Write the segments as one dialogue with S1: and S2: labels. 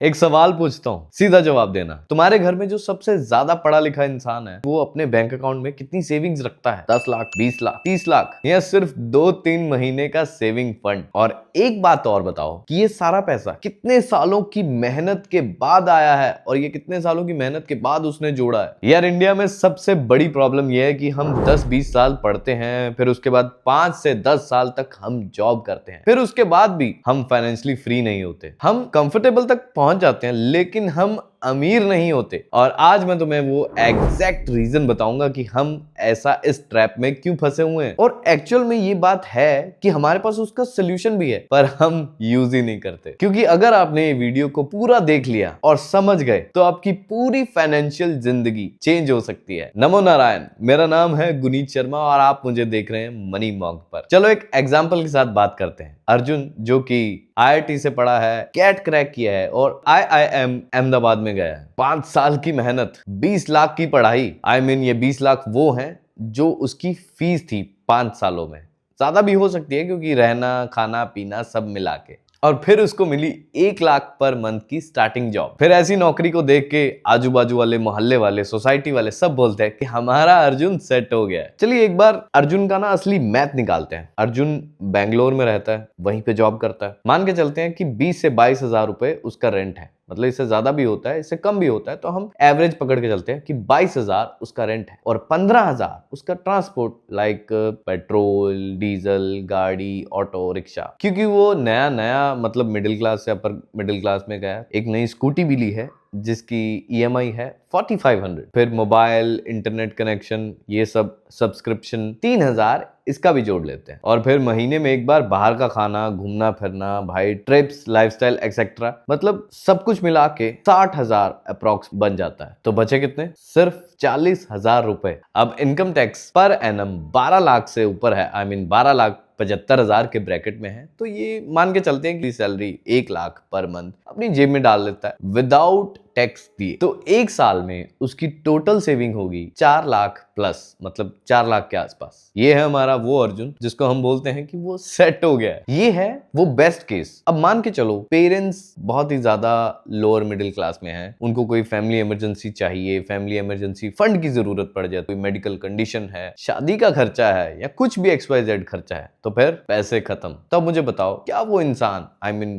S1: एक सवाल पूछता हूँ, सीधा जवाब देना। तुम्हारे घर में जो सबसे ज्यादा पढ़ा लिखा इंसान है वो अपने बैंक अकाउंट में कितनी सेविंग्स रखता है? 10 लाख, 20 लाख, 30 लाख या सिर्फ 2-3 महीने का सेविंग फंड? और एक बात और बताओ कि ये सारा पैसा कितने सालों की मेहनत के बाद आया है और ये कितने सालों की मेहनत के बाद उसने जोड़ा है। यार इंडिया में सबसे बड़ी प्रॉब्लम यह है कि हम 10-20 साल पढ़ते हैं, फिर उसके बाद 5 से 10 साल तक हम जॉब करते हैं, फिर उसके बाद भी हम फाइनेंशियली फ्री नहीं होते। हम कंफर्टेबल तक पहुंच जाते हैं लेकिन हम अमीर नहीं होते। और आज मैं तुम्हें वो एग्जैक्ट रीजन बताऊंगा कि हम ऐसा इस ट्रैप में क्यों फंसे हुए हैं। और एक्चुअल में ये बात है कि हमारे पास उसका सोल्यूशन भी है पर हम यूज ही नहीं करते। क्योंकि अगर आपने ये वीडियो को पूरा देख लिया और समझ गए तो आपकी पूरी फाइनेंशियल जिंदगी चेंज हो सकती है। नमो नारायण, मेरा नाम है गुनीत शर्मा और आप मुझे देख रहे हैं मनी मॉन्क पर। चलो एक एग्जाम्पल के साथ बात करते हैं। अर्जुन जो कि IIT से पढ़ा है, कैट क्रैक किया है और IIM अहमदाबाद में गया है। 5 साल की मेहनत, 20 लाख की पढ़ाई। ये 20 लाख वो हैं जो उसकी फीस थी 5 सालों में। ज्यादा भी हो सकती है क्योंकि रहना खाना पीना सब मिला के। और फिर उसको मिली 1 लाख पर मंथ की स्टार्टिंग जॉब। फिर ऐसी नौकरी को देख के आजू बाजू वाले, मोहल्ले वाले, सोसाइटी वाले सब बोलते हैं कि हमारा अर्जुन सेट हो गया है। चलिए एक बार अर्जुन का ना असली मैथ निकालते हैं। अर्जुन बेंगलोर में रहता है, वहीं पे जॉब करता है। मान के चलते हैं कि 20 से 22 हजार रुपए उसका रेंट है। मतलब इससे ज्यादा भी होता है, इससे कम भी होता है, तो हम एवरेज पकड़ के चलते हैं कि 22,000 उसका रेंट है और 15,000 उसका ट्रांसपोर्ट, लाइक पेट्रोल, डीजल, गाड़ी, ऑटो रिक्शा। क्योंकि वो नया नया मतलब मिडिल क्लास से अपर मिडिल क्लास में गया, एक नई स्कूटी भी ली है जिसकी EMI है 4500। फिर मोबाइल, इंटरनेट कनेक्शन, ये सब सब्सक्रिप्शन 3000 इसका भी जोड़ लेते हैं। और फिर महीने में एक बार बाहर का खाना, घूमना फिरना, भाई ट्रिप्स, लाइफस्टाइल एक्सेट्रा, मतलब सब कुछ मिला के 60,000 अप्रॉक्स बन जाता है। तो बचे कितने? सिर्फ 40,000 रुपए। अब income tax per annum 12 lakh से ऊपर है, 12,75,000 के ब्रैकेट में है। तो ये मान के चलते हैं कि सैलरी 1 लाख पर मंथ अपनी जेब में डाल लेता है विदाउट टैक्स दिए। तो एक साल में उसकी टोटल सेविंग होगी 4 लाख प्लस, मतलब 4 लाख के आसपास। ये है हमारा वो अर्जुन जिसको हम बोलते हैं कि वो सेट हो गया है। ये है वो बेस्ट केस। अब मान के चलो पेरेंट्स बहुत ही ज्यादा लोअर मिडिल क्लास में हैं, उनको कोई फैमिली इमरजेंसी चाहिए, फैमिली इमरजेंसी फंड की जरूरत पड़ जाए, कोई मेडिकल कंडीशन है, शादी का खर्चा है या कुछ भी XYZ खर्चा है, तो फिर पैसे खत्म। तब मुझे बताओ क्या वो इंसान,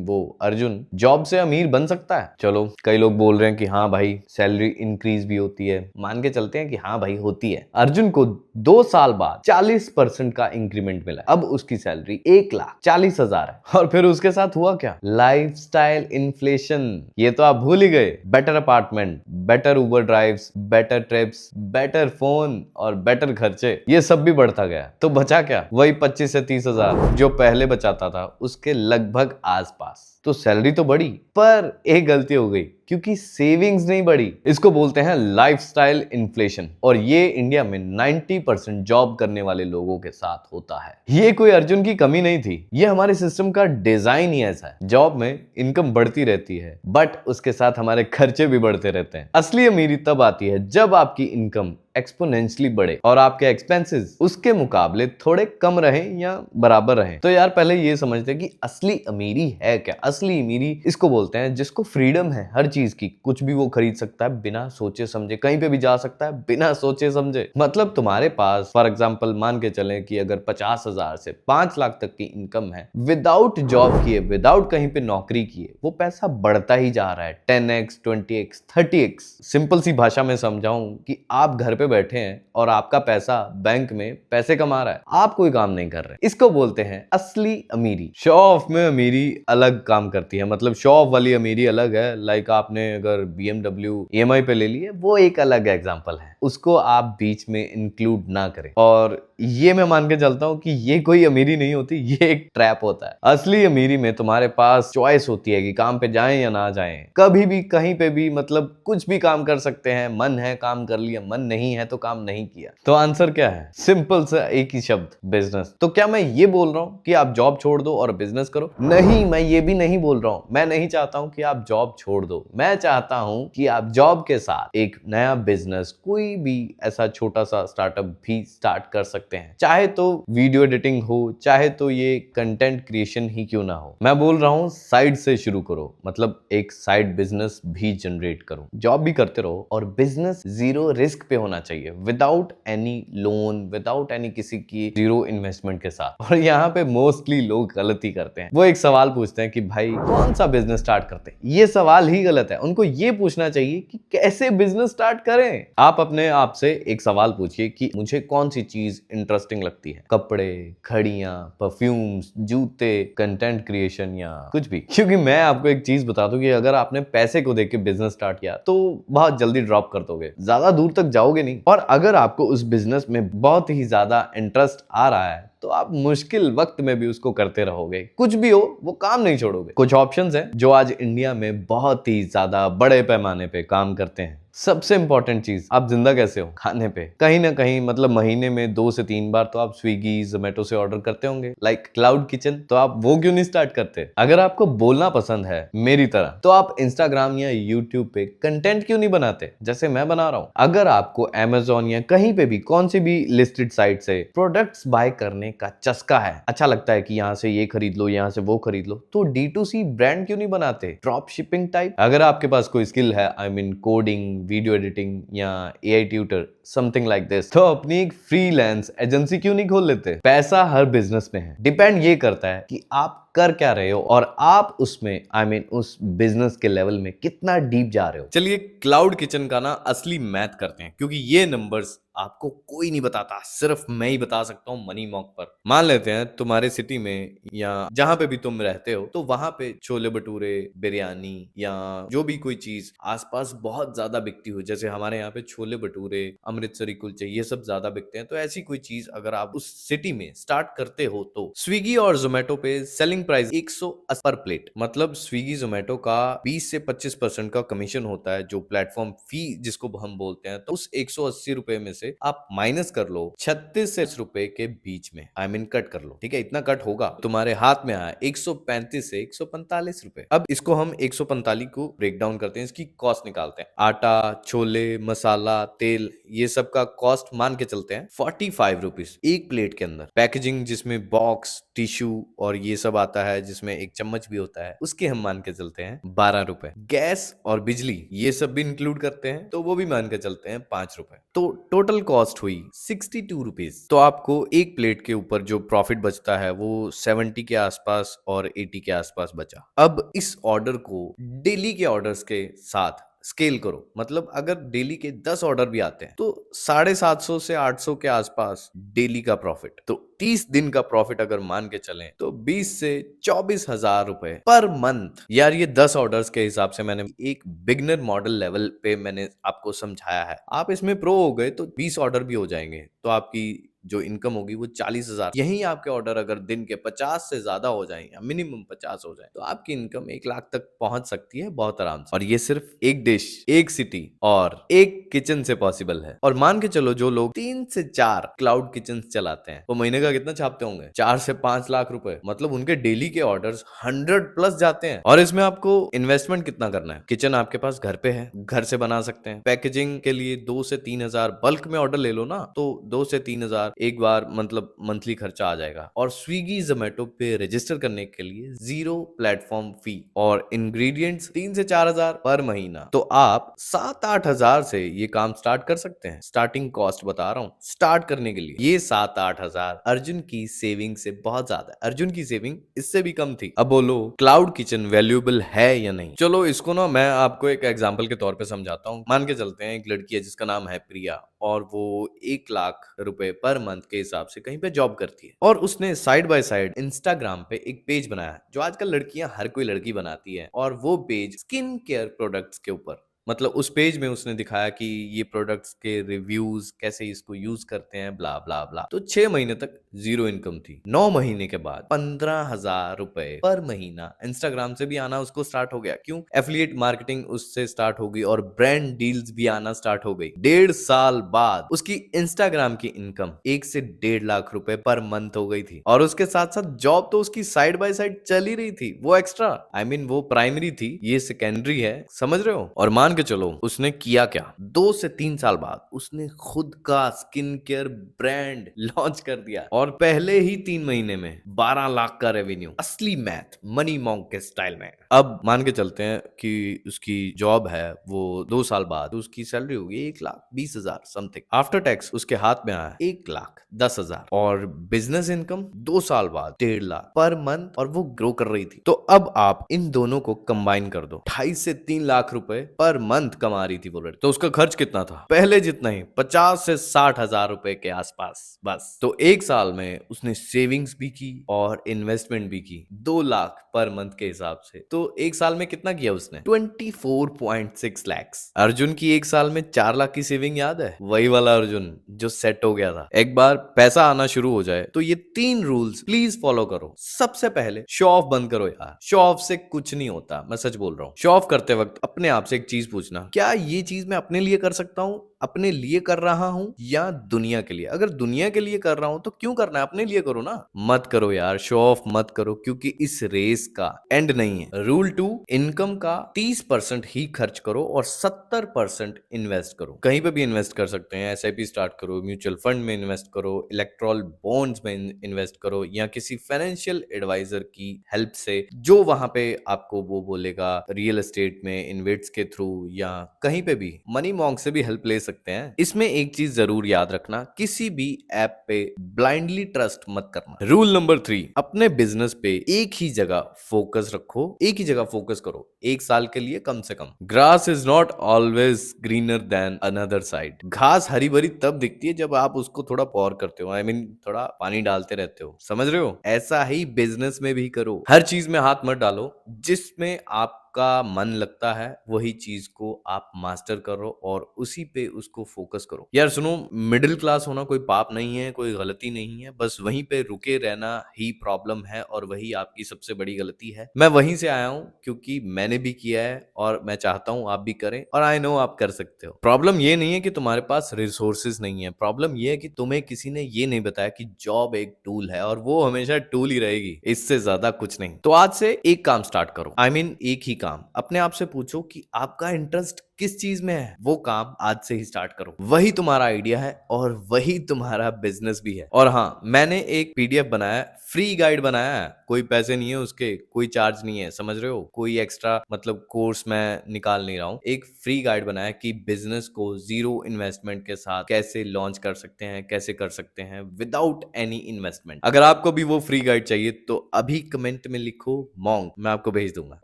S1: वो अर्जुन जॉब से अमीर बन सकता है? चलो कई लोग बोल रहे हैं कि हाँ भाई सैलरी इंक्रीज भी होती है। मान के चलते हैं कि हाँ भाई होती है। अर्जुन को 2 साल बाद 40% का इंक्रीमेंट मिला। अब उसकी सैलरी 1,40,000 है। और फिर उसके साथ हुआ क्या? Lifestyle inflation. ये तो आप भूल ही गए। Better apartment, better Uber drives, better trips, better phone और बेटर खर्चे, ये सब भी बढ़ता गया। तो बचा क्या? वही 25 से 30,000 जो पहले बचाता था उसके लगभग आसपास। तो सैलरी तो बढ़ी पर एक गलती हो गई, क्योंकि सेविंग्स नहीं बढ़ी। इसको बोलते हैं लाइफस्टाइल इन्फ्लेशन और ये इंडिया में 90% जॉब करने वाले लोगों के साथ होता है। ये कोई अर्जुन की कमी नहीं थी, ये हमारे सिस्टम का डिजाइन ही ऐसा है। जॉब में इनकम बढ़ती रहती है बट उसके साथ हमारे खर्चे भी बढ़ते रहते हैं। असली अमीरी तब आती है जब आपकी इनकम एक्सपोनेंशियली बढ़े और आपके एक्सपेंसेस उसके मुकाबले थोड़े कम रहें या बराबर रहें। तो यार पहले ये समझते हैं कि असली अमीरी है क्या। असली अमीरी इसको बोलते हैं जिसको फ्रीडम है हर चीज की, कुछ भी वो खरीद सकता है बिना सोचे समझे, कहीं पे भी जा सकता है बिना सोचे समझे। मतलब तुम्हारे पास फॉर एग्जाम्पल मान के चले कि अगर 50,000 से 5 लाख तक की इनकम है, विदाउट जॉब किए, विदाउट कहीं पे नौकरी किए, वो पैसा बढ़ता ही जा रहा है 10x, 20x, 30x। सिंपल सी भाषा में समझाऊं कि आप घर पे बैठे हैं और आपका पैसा बैंक में पैसे कमा रहा है, आप कोई काम नहीं कर रहे। इसको बोलते हैं असली अमीरी। शो ऑफ में अमीरी अलग काम करती है, मतलब शो ऑफ वाली अमीरी अलग है। लाइक आपने अगर BMW EMI पे ले ली है, वो एक अलग एग्जांपल है, उसको आप बीच में इंक्लूड ना करें। और ये मैं मान के चलता हूं कि ये कोई अमीरी नहीं होती, ये एक ट्रैप होता है। असली अमीरी में तुम्हारे पास चॉइस होती है कि काम पे जाएं या ना जाएं, कभी भी कहीं पे भी, मतलब कुछ भी काम कर सकते हैं। मन है काम कर लिया, मन नहीं नहीं है तो काम नहीं किया। तो आंसर क्या है? सिंपल सा एक ही शब्द, बिजनेस। तो क्या मैं ये बोल रहा हूं कि आप जॉब छोड़ दो और बिजनेस करो? नहीं, मैं ये भी नहीं बोल रहा हूं। मैं नहीं चाहता हूं कि आप जॉब छोड़ दो। मैं चाहता हूं कि आप जॉब के साथ एक नया बिजनेस, कोई भी ऐसा छोटा सा स्टार्टअप भी स्टार्ट कर सकते हैं। चाहे तो वीडियो एडिटिंग हो, चाहे तो ये कंटेंट क्रिएशन ही क्यों ना हो। मैं बोल रहा हूं साइड से शुरू करो, मतलब एक साइड बिजनेस भी जनरेट करो। जॉब भी करते रहो और बिजनेस जीरो रिस्क पे होना चाहिए, without any loan, without any किसी की जीरो इन्वेस्टमेंट के साथ। और यहाँ पे मोस्टली लोग गलती करते हैं। वो एक सवाल पूछते हैं कि भाई कौन सा बिजनेस स्टार्ट करते हैं। ये सवाल ही गलत है। उनको ये पूछना चाहिए कि कैसे बिजनेस स्टार्ट करें। आप अपने आप से एक सवाल पूछिए कि मुझे कौन सी चीज इंटरेस्टिंग लगती है, कपड़े, घड़ियां, परफ्यूम्स, जूते, कंटेंट क्रिएशन या कुछ भी। क्योंकि मैं आपको एक चीज बता दूं कि अगर आपने पैसे को देख के बिजनेस स्टार्ट किया तो बहुत जल्दी ड्रॉप कर दोगे, ज्यादा दूर तक जाओगे नहीं। और अगर आपको उस बिजनेस में बहुत ही ज्यादा इंटरेस्ट आ रहा है तो आप मुश्किल वक्त में भी उसको करते रहोगे। कुछ भी हो, वो काम नहीं छोड़ोगे। कुछ ऑप्शंस हैं जो आज इंडिया में बहुत ही ज्यादा बड़े पैमाने पे काम करते हैं। सबसे इंपॉर्टेंट चीज, आप जिंदा कैसे हो? खाने पे। कहीं ना कहीं मतलब महीने में 2 से 3 बार तो आप स्विगी, जोमेटो से ऑर्डर करते होंगे, लाइक क्लाउड किचन। तो आप वो क्यों नहीं स्टार्ट करते? अगर आपको बोलना पसंद है मेरी तरह, तो आप इंस्टाग्राम या यूट्यूब पे कंटेंट क्यों नहीं बनाते, जैसे मैं बना रहा हूं? अगर आपको अमेजोन या कहीं पे भी, कौन सी भी लिस्टेड साइट से प्रोडक्ट्स बाय करने का चस्का है, अच्छा लगता है कि यहाँ से ये खरीद लो, यहाँ से वो खरीद लो, तो D2C ब्रांड क्यों नहीं बनाते? Drop shipping type. अगर आपके पास कोई स्किल है, I mean coding, video editing या AI tutor, something like this, तो अपनी एक फ्रीलांस एजेंसी क्यों नहीं खोल लेते? पैसा हर बिजनेस में है। डिपेंड ये करता है कि आप कर क्या रहे हो और आप उसमें, आई मीन उस बिजनेस के लेवल में कितना डीप जा रहे हो। चलिए क्लाउड किचन का ना असली मैथ करते हैं, क्योंकि ये नंबर्स आपको कोई नहीं बताता, सिर्फ मैं ही बता सकता हूँ मनी मॉक पर। मान लेते हैं तुम्हारे सिटी में या जहां पे भी तुम रहते हो, तो वहां पे छोले भटूरे, बिरयानी या जो भी कोई चीज आसपास बहुत ज्यादा बिकती हो, जैसे हमारे यहाँ पे छोले भटूरे, अमृतसरी कुलचे, ये सब ज्यादा बिकते हैं। तो ऐसी कोई चीज अगर आप उस सिटी में स्टार्ट करते हो तो स्विगी और जोमेटो पे सेलिंग प्राइस 180 पर प्लेट, मतलब स्विगी जोमेटो का 20 से 25% का कमीशन होता है, जो प्लेटफॉर्म फी जिसको हम बोलते हैं। तो उस 180 रुपए में से आप माइनस कर लो 36 से रुपए के बीच में, आई मीन कट कर लो, ठीक है, इतना कट होगा। तुम्हारे हाथ में आया 135 से 145 रुपए। अब इसको हम 145 को ब्रेक डाउन करते हैं, इसकी कॉस्ट निकालते हैं। आटा, छोले, मसाला, तेल, ये सब का कॉस्ट मान के चलते हैं 45 रुपीज एक प्लेट के अंदर। पैकेजिंग जिसमें बॉक्स, टिश्यू और ये सब आता है, जिसमें एक चम्मच भी होता है, उसके हम मान के चलते हैं 12 रुपए। गैस और बिजली ये सब भी इंक्लूड करते हैं तो वो भी मान के चलते हैं 5 रुपए। तो टोटल कॉस्ट हुई 62 रुपीज। तो आपको एक प्लेट के ऊपर जो प्रॉफिट बचता है वो 70 के आसपास और 80 के आसपास बचा। अब इस ऑर्डर को डेली के ऑर्डर्स के साथ स्केल करो, मतलब अगर डेली के 10 ऑर्डर भी आते हैं तो 750 से 800 के आसपास डेली का प्रॉफिट। तो 30 दिन का प्रॉफिट अगर मान के चलें तो 20 से 24 हजार रुपए पर मंथ। यार ये 10 ऑर्डर्स के हिसाब से मैंने एक बिगनर मॉडल लेवल पे मैंने आपको समझाया है। आप इसमें प्रो हो गए तो 20 ऑर्डर भी हो जाएंगे, तो आपकी जो इनकम होगी वो 40,000। यही आपके ऑर्डर अगर दिन के 50 से ज्यादा हो जाए या मिनिमम 50 हो जाए तो आपकी इनकम 1 लाख तक पहुंच सकती है बहुत आराम से। और ये सिर्फ एक डिश, एक सिटी और एक किचन से पॉसिबल है। और मान के चलो जो लोग 3 से 4 क्लाउड किचन चलाते हैं वो महीने का कितना छापते होंगे? 4 से 5 लाख रुपए, मतलब उनके डेली के ऑर्डर्स 100 प्लस जाते हैं। और इसमें आपको इन्वेस्टमेंट कितना करना है? किचन आपके पास घर पे है, घर से बना सकते हैं। पैकेजिंग के लिए 2 से 3 हजार बल्क में ऑर्डर ले लो ना, तो 2 से 3 हजार एक बार मतलब मंथली खर्चा आ जाएगा। और स्विगी जोमेटो पे रजिस्टर करने के लिए 0 प्लेटफॉर्म फी और इंग्रेडिएंट्स 3 से 4 हजार पर महीना। तो आप 7-8 हजार से ये काम स्टार्ट कर सकते हैं। स्टार्टिंग कॉस्ट बता रहा हूँ स्टार्ट करने के लिए, ये 7-8 हजार अर्जुन की सेविंग से बहुत ज्यादा है। अर्जुन की सेविंग इससे भी कम थी। अब बोलो क्लाउड किचन वैल्यूएबल है या नहीं? चलो इसको ना मैं आपको एक एग्जांपल के तौर पे समझाता हूँ। मान के चलते हैं एक लड़की है जिसका नाम है प्रिया और वो 1 लाख रुपए पर मंथ के हिसाब से कहीं पे जॉब करती है। और उसने साइड बाय साइड इंस्टाग्राम पे एक पेज बनाया है जो आजकल लड़कियां, हर कोई लड़की बनाती है, और वो पेज स्किन केयर प्रोडक्ट्स के ऊपर मतलब उस पेज में उसने दिखाया कि ये प्रोडक्ट्स के रिव्यूज कैसे इसको यूज करते हैं, ब्ला ब्ला ब्ला। तो 6 महीने तक जीरो इनकम थी। 9 महीने के बाद 15,000 रुपए पर महीना इंस्टाग्राम से भी आना उसको स्टार्ट हो गया। क्यों? एफिलिएट मार्केटिंग उससे स्टार्ट हो गई और ब्रांड डील्स भी आना स्टार्ट हो गई। 1.5 साल बाद उसकी इंस्टाग्राम की इनकम 1 से 1.5 लाख रुपए पर मंथ हो गई थी। और उसके साथ साथ जॉब तो उसकी साइड बाय साइड चल ही रही थी, वो एक्स्ट्रा, आई मीन वो प्राइमरी थी, ये सेकेंडरी है, समझ रहे हो? और मान के चलो उसने किया क्या, 2 से 3 साल बाद उसने खुद का स्किन केयर ब्रांड लॉन्च कर दिया और पहले ही 3 महीने में 12 लाख का रेवेन्यू। असली मैथ मनी मॉन्क के स्टाइल में। अब मान के चलते हैं कि उसकी जॉब है, वो 2 साल बाद उसकी सैलरी होगी 1,20,000 समथिंग। आफ्टर टैक्स उसके हाथ में आया 1,10,000 और बिजनेस इनकम 2 साल बाद 1.5 लाख पर मंथ और वो ग्रो कर रही थी। तो अब आप इन दोनों को कंबाइन कर दो, 2.5 से 3 लाख रुपए पर मंथ कमा रही थी वो लड़की। तो उसका खर्च कितना था? पहले जितना ही, 50 से 60 हजार रुपए के आसपास बस। तो 1 साल में उसने सेविंग्स भी की और इन्वेस्टमेंट भी की, 2 लाख पर मंथ के हिसाब से। तो 1 साल में कितना किया उसने? 24.6 lakhs। अर्जुन की 1 साल में 4 लाख की सेविंग याद है? वही वाला अर्जुन जो सेट हो गया था। एक बार पैसा आना शुरू हो जाए तो ये 3 रूल्स प्लीज फॉलो करो। सबसे पहले शो ऑफ बंद करो यार, शो ऑफ से कुछ नहीं होता, मैं सच बोल रहा हूँ। शो ऑफ करते वक्त अपने आप से एक चीज पूछना, क्या ये चीज मैं अपने लिए कर सकता हूँ, अपने लिए कर रहा हूं या दुनिया के लिए? अगर दुनिया के लिए कर रहा हूं तो क्यों करना है, अपने लिए करो ना। मत करो यार, शो ऑफ मत करो, क्योंकि इस रेस का एंड नहीं है। रूल 2, इनकम का 30% ही खर्च करो और 70% इन्वेस्ट करो। कहीं पे भी इन्वेस्ट कर सकते हैं, एसआईपी स्टार्ट करो, म्यूचुअल फंड में इन्वेस्ट करो, इलेक्ट्रॉल बॉन्ड्स में इन्वेस्ट करो, या किसी फाइनेंशियल एडवाइजर की हेल्प से, जो वहां पे आपको वो बोलेगा रियल एस्टेट में इन्वेस्ट के थ्रू, या कहीं पे भी मनी मॉन्क से भी हेल्प ले सकते हैं। इसमें एक चीज जरूर याद रखना, किसी भी ऐप पे ब्लाइंडली ट्रस्ट मत करना। रूल नंबर 3, अपने बिजनेस पे एक ही जगह फोकस रखो, एक ही जगह फोकस करो 1 साल के लिए कम से कम। Grass is not always greener than another side. घास हरी भरी तब दिखती है जब आप उसको थोड़ा पॉर करते हो, आई मीन थोड़ा पानी डालते रहते हो, समझ रहे हो? ऐसा ही बिजनेस में भी करो। हर चीज में हाथ मत डालो, जिसमें आपका मन लगता है वही चीज को आप मास्टर करो और उसी पे उसको फोकस करो। यार सुनो, मिडिल क्लास होना कोई पाप नहीं है, कोई गलती नहीं है, बस वहीं पे रुके रहना ही प्रॉब्लम है और वही आपकी सबसे बड़ी गलती है। मैं वहीं से आया हूं क्योंकि मैंने भी किया है और मैं चाहता हूं आप भी करें, और आई नो आप कर सकते हो। प्रॉब्लम ये नहीं है कि तुम्हारे पास रिसोर्सेज नहीं है, प्रॉब्लम ये है कि तुम्हें किसी ने ये नहीं बताया कि जॉब एक टूल है और वो हमेशा टूल ही रहेगी, इससे ज्यादा कुछ नहीं। तो आज से एक काम स्टार्ट करो, आई मीन एक ही काम। अपने आप से पूछो कि आपका इंटरेस्ट किस चीज में है, वो काम आज से ही स्टार्ट करो। वही तुम्हारा आइडिया है और वही तुम्हारा बिजनेस भी है। और हाँ, मैंने एक पीडीएफ बनाया, फ्री गाइड बनाया है, कोई पैसे नहीं है उसके, कोई चार्ज नहीं है, समझ रहे हो? कोई एक्स्ट्रा मतलब कोर्स मैं निकाल नहीं रहा हूं। एक फ्री गाइड बनाया कि बिजनेस को जीरो इन्वेस्टमेंट के साथ कैसे लॉन्च कर सकते हैं, कैसे कर सकते हैं विदाउट एनी इन्वेस्टमेंट। अगर आपको भी वो फ्री गाइड चाहिए तो अभी कमेंट में लिखो मॉन्क, मैं आपको भेज दूंगा।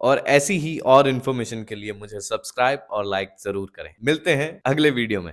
S1: और ऐसी ही और इन्फॉर्मेशन के लिए मुझे सब्सक्राइब और लाइक जरूर करें। मिलते हैं अगले वीडियो में।